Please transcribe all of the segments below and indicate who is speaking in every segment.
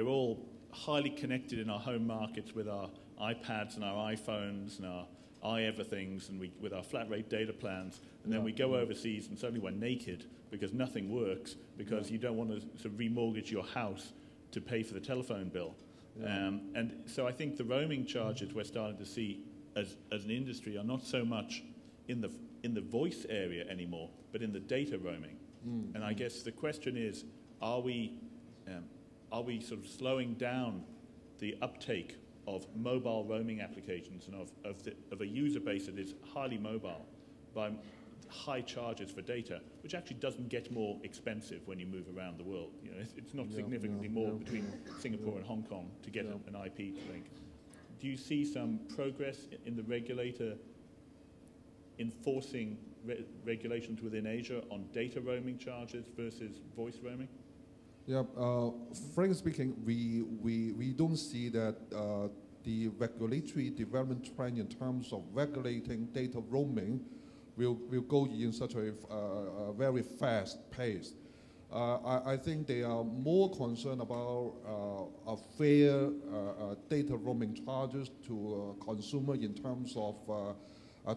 Speaker 1: we're all highly connected in our home markets with our iPads and our iPhones and our iEverythings and with our flat rate data plans, and then we go overseas and suddenly we're naked because nothing works, because you don't want to sort of remortgage your house to pay for the telephone bill. And so I think the roaming charges we're starting to see as an industry are not so much in the voice area anymore, but in the data roaming. And I guess the question is, are we sort of slowing down the uptake of mobile roaming applications and of a user base that is highly mobile by high charges for data, which actually doesn't get more expensive when you move around the world. You know, it's not significantly more between Singapore and Hong Kong to get an IP link. Do you see some progress in the regulator enforcing regulations within Asia on data roaming charges versus voice roaming?
Speaker 2: Yeah, frankly speaking, we don't see that the regulatory development trend in terms of regulating data roaming will go in such a very fast pace. I think they are more concerned about a fair data roaming charges to consumer in terms of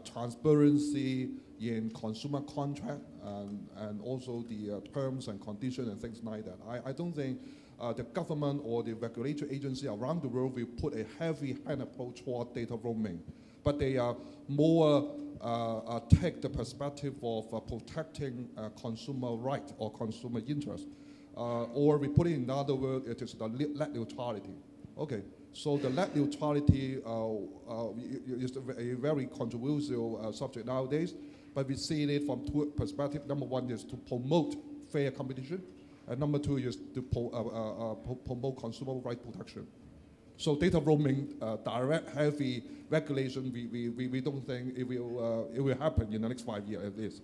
Speaker 2: transparency in consumer contract and also the terms and conditions and things like that. I don't think the government or the regulatory agency around the world will put a heavy-hand approach toward data roaming, but they are more take the perspective of protecting consumer right or consumer interest. Or we put it in other words, it is the net neutrality. Okay, so the net neutrality is a very controversial subject nowadays, but we see it from two perspectives. Number one is to promote fair competition, and number two is to promote consumer right protection. So data roaming, direct heavy regulation, we don't think it will happen in the next 5 years at least.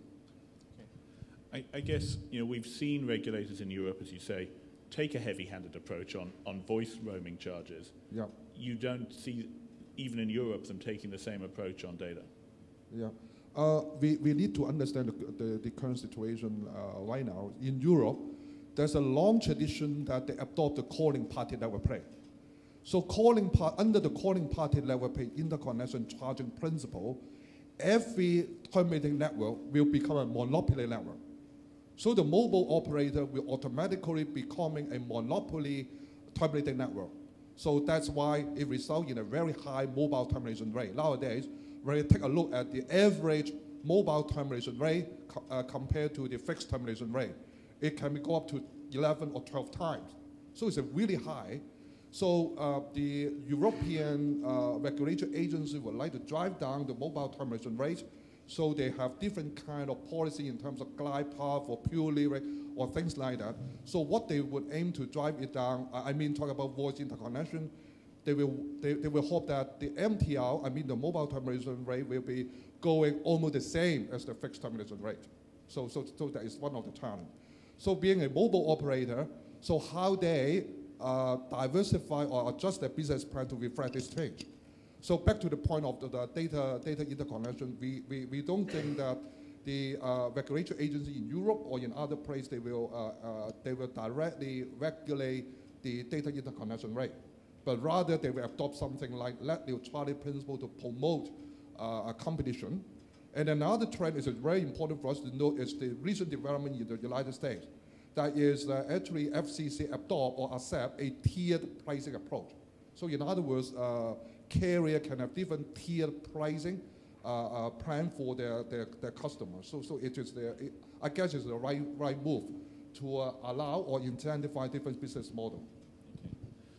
Speaker 1: Okay. I guess we've seen regulators in Europe, as you say, take a heavy-handed approach on voice roaming charges.
Speaker 2: Yeah.
Speaker 1: You don't see, even in Europe, them taking the same approach on data.
Speaker 2: Yeah. We need to understand the current situation right now. In Europe, there's a long tradition that they adopt the calling party level play. So under the calling party level pay interconnection charging principle, every terminating network will become a monopoly network. So the mobile operator will automatically becoming a monopoly terminating network. So that's why it results in a very high mobile termination rate. Nowadays, when you take a look at the average mobile termination rate compared to the fixed termination rate, it can go up to 11 or 12 times. So it's a really high. So the European regulatory agency would like to drive down the mobile termination rate, so they have different kind of policy in terms of glide path or purely rate or things like that. So what they would aim to drive it down, talk about voice interconnection, they will hope that the MTR, the mobile termination rate, will be going almost the same as the fixed termination rate. So that is one of the challenges. So being a mobile operator, so how they diversify or adjust their business plan to reflect this change. So back to the point of the data interconnection, we don't think that the regulatory agency in Europe or in other places they will directly regulate the data interconnection rate, but rather they will adopt something like net neutrality principle to promote competition. And another trend is very important for us to note is the recent development in the United States. That is actually FCC adopt or accept a tiered pricing approach. So in other words, carrier can have different tiered pricing plan for their customers. So it is I guess it's the right move to allow or incentivize different business model.